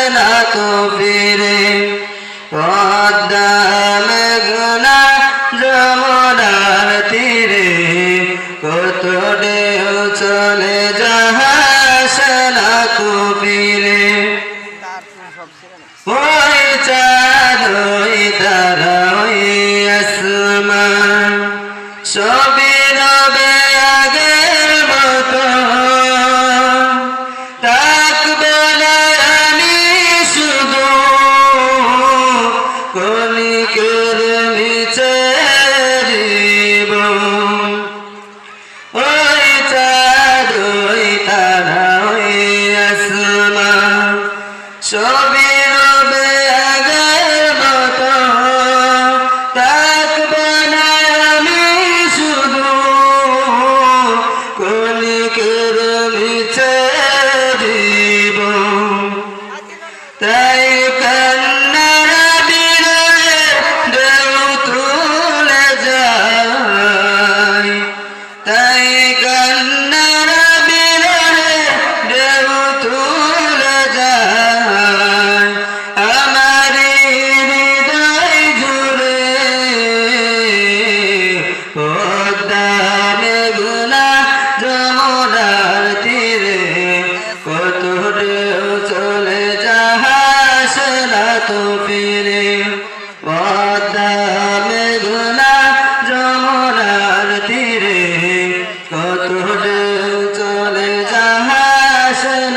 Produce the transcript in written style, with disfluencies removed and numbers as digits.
না তো ফিরে পদ্মা মেঘনা যমুনার তীরে কত ঢেউ চলে জাহাজ না তো ফিরে ওই চাঁদ ওই তারা ওই আসমান সবই রবে আগের মতো থাকবে না আমি শুধু কণিকের নিচে জীবন ওই চাঁদ ওই তারা ওই আসমান সবই রবে আগের মতো থাকবে না আমি শুধু কণিকের নিচে জীবন তাই কান্নার বিরহে ঢেউ তুলে যায় তাই কান্নার বিরহে ঢেউ তুলে যায় আমার হৃদয় জুড়ে পদ্মা মেঘনা যমুনার তীরে কত ঢেউ চলে জাহাজ না তো ফিরে